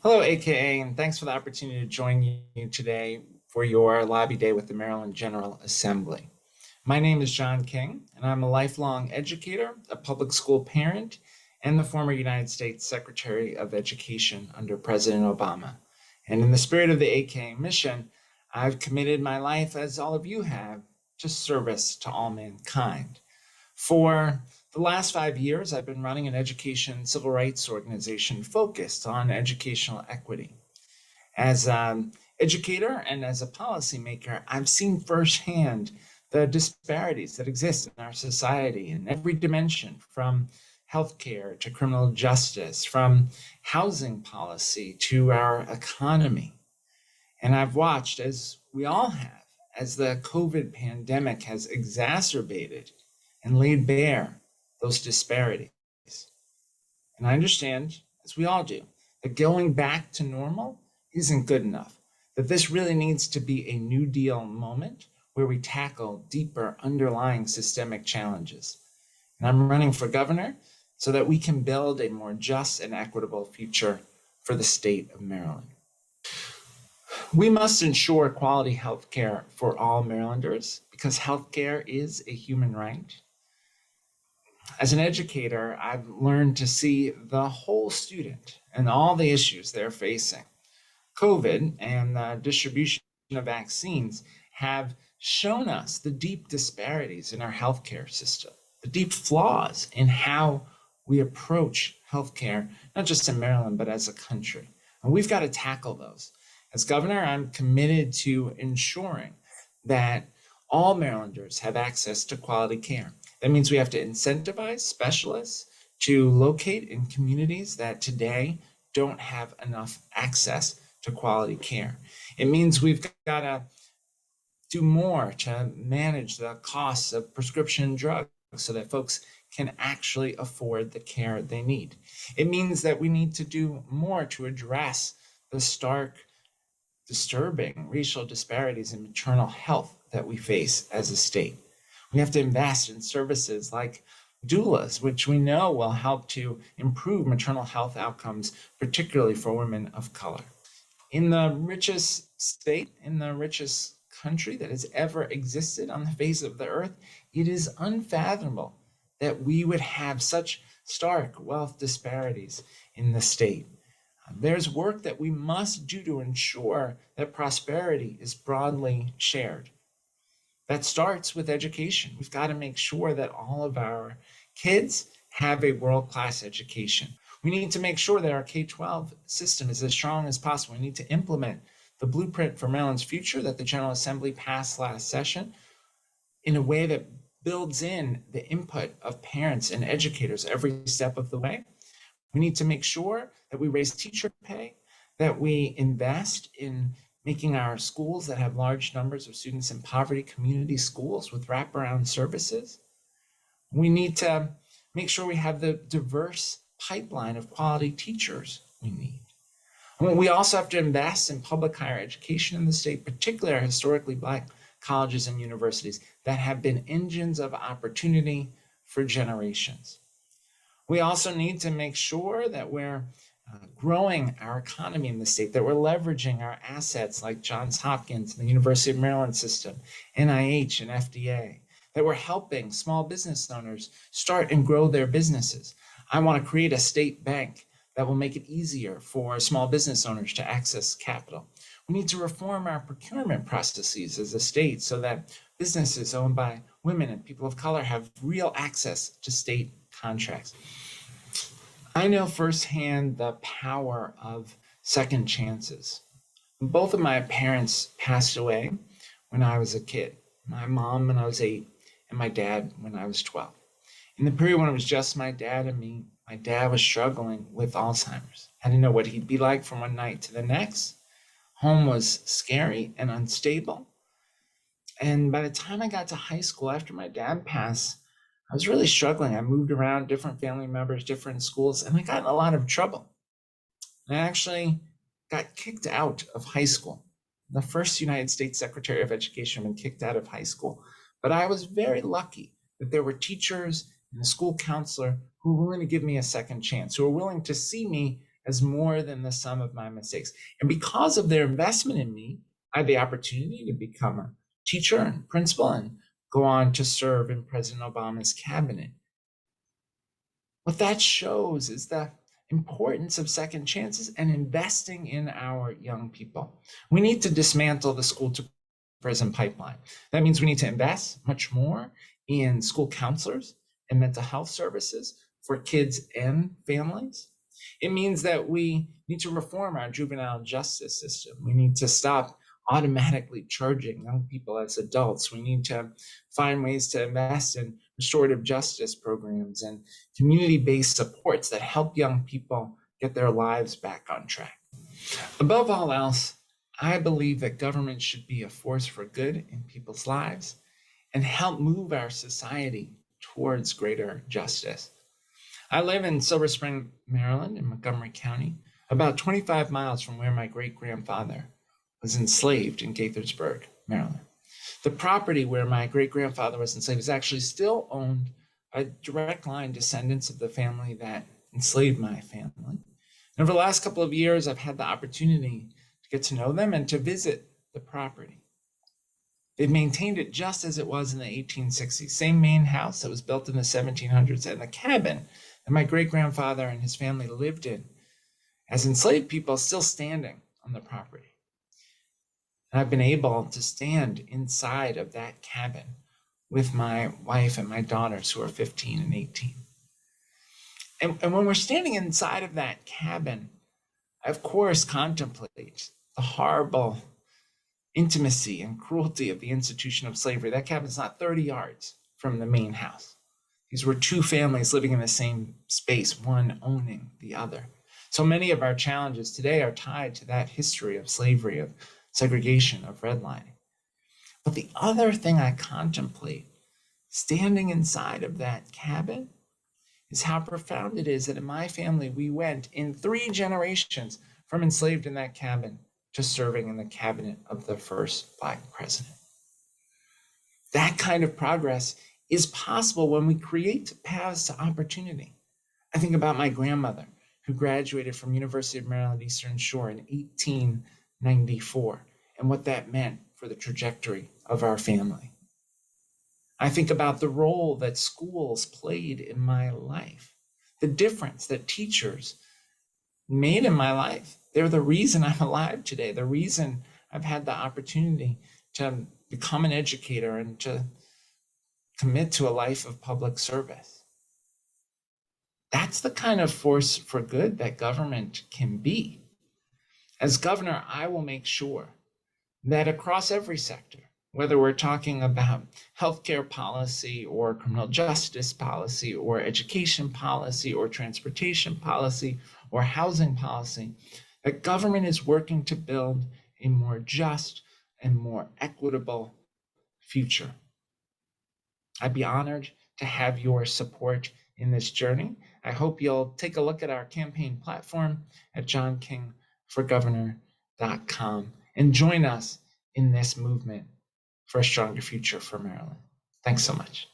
Hello, AKA, and thanks for the opportunity to join you today for your lobby day with the Maryland General Assembly. My name is John King, and I'm a lifelong educator, a public school parent, and the former United States Secretary of Education under President Obama. And in the spirit of the AKA mission, I've committed my life, as all of you have, to service to all mankind. For the last 5 years, I've been running an education civil rights organization focused on educational equity. As an educator and as a policymaker, I've seen firsthand the disparities that exist in our society in every dimension, from healthcare to criminal justice, from housing policy to our economy. And I've watched, as we all have, as the COVID pandemic has exacerbated and laid bare those disparities. And I understand, as we all do, that going back to normal isn't good enough, that this really needs to be a New Deal moment where we tackle deeper underlying systemic challenges. And I'm running for governor so that we can build a more just and equitable future for the state of Maryland. We must ensure quality health care for all Marylanders because health care is a human right. As an educator, I've learned to see the whole student and all the issues they're facing. COVID and the distribution of vaccines have shown us the deep disparities in our healthcare system, the deep flaws in how we approach healthcare, not just in Maryland, but as a country. And we've got to tackle those. As governor, I'm committed to ensuring that all Marylanders have access to quality care. That means we have to incentivize specialists to locate in communities that today don't have enough access to quality care. It means we've got to do more to manage the costs of prescription drugs so that folks can actually afford the care they need. It means that we need to do more to address the stark, disturbing racial disparities in maternal health that we face as a state. We have to invest in services like doulas, which we know will help to improve maternal health outcomes, particularly for women of color. In the richest state, in the richest country that has ever existed on the face of the earth, it is unfathomable that we would have such stark wealth disparities in the state. There's work that we must do to ensure that prosperity is broadly shared. That starts with education. We've got to make sure that all of our kids have a world-class education. We need to make sure that our K-12 system is as strong as possible. We need to implement the blueprint for Maryland's future that the General Assembly passed last session in a way that builds in the input of parents and educators every step of the way. We need to make sure that we raise teacher pay, that we invest in making our schools that have large numbers of students in poverty community schools with wraparound services. We need to make sure we have the diverse pipeline of quality teachers we need. We also have to invest in public higher education in the state, particularly our historically Black colleges and universities that have been engines of opportunity for generations. We also need to make sure that we're growing our economy in the state, that we're leveraging our assets like Johns Hopkins and the University of Maryland system, NIH and FDA, that we're helping small business owners start and grow their businesses. I want to create a state bank that will make it easier for small business owners to access capital. We need to reform our procurement processes as a state so that businesses owned by women and people of color have real access to state contracts. I know firsthand the power of second chances. Both of my parents passed away when I was a kid. My mom when I was 8 and my dad when I was 12. In the period when it was just my dad and me, my dad was struggling with Alzheimer's. I didn't know what he'd be like from one night to the next. Home was scary and unstable. And by the time I got to high school after my dad passed, I was really struggling. I moved around different family members, different schools, and I got in a lot of trouble. I actually got kicked out of high school. The first United States Secretary of Education been kicked out of high school. But I was very lucky that there were teachers and a school counselor who were willing to give me a second chance, who were willing to see me as more than the sum of my mistakes. And because of their investment in me, I had the opportunity to become a teacher and principal and go on to serve in President Obama's cabinet. What that shows is the importance of second chances and investing in our young people. We need to dismantle the school to prison pipeline. That means we need to invest much more in school counselors and mental health services for kids and families. It means that we need to reform our juvenile justice system. We need to stop automatically charging young people as adults. We need to find ways to invest in restorative justice programs and community-based supports that help young people get their lives back on track. Above all else, I believe that government should be a force for good in people's lives and help move our society towards greater justice. I live in Silver Spring, Maryland, in Montgomery County, about 25 miles from where my great-grandfather was enslaved in Gaithersburg, Maryland. The property where my great-grandfather was enslaved is actually still owned by direct line descendants of the family that enslaved my family. And over the last couple of years, I've had the opportunity to get to know them and to visit the property. They've maintained it just as it was in the 1860s, same main house that was built in the 1700s, and the cabin that my great-grandfather and his family lived in as enslaved people still standing on the property. And I've been able to stand inside of that cabin with my wife and my daughters who are 15 and 18. And when we're standing inside of that cabin, I of course contemplate the horrible intimacy and cruelty of the institution of slavery. That cabin's not 30 yards from the main house. These were two families living in the same space, one owning the other. So many of our challenges today are tied to that history of slavery, of segregation, of redlining. But the other thing I contemplate standing inside of that cabin is how profound it is that in my family, we went in 3 generations from enslaved in that cabin to serving in the cabinet of the first Black president. That kind of progress is possible when we create paths to opportunity. I think about my grandmother, who graduated from University of Maryland Eastern Shore in 1894, and what that meant for the trajectory of our family. I think about the role that schools played in my life, the difference that teachers made in my life. They're the reason I'm alive today, the reason I've had the opportunity to become an educator and to commit to a life of public service. That's the kind of force for good that government can be. As governor, I will make sure that across every sector, whether we're talking about healthcare policy or criminal justice policy or education policy or transportation policy or housing policy, that government is working to build a more just and more equitable future. I'd be honored to have your support in this journey. I hope you'll take a look at our campaign platform at johnkingforgovernor.com and join us in this movement for a stronger future for Maryland. Thanks so much.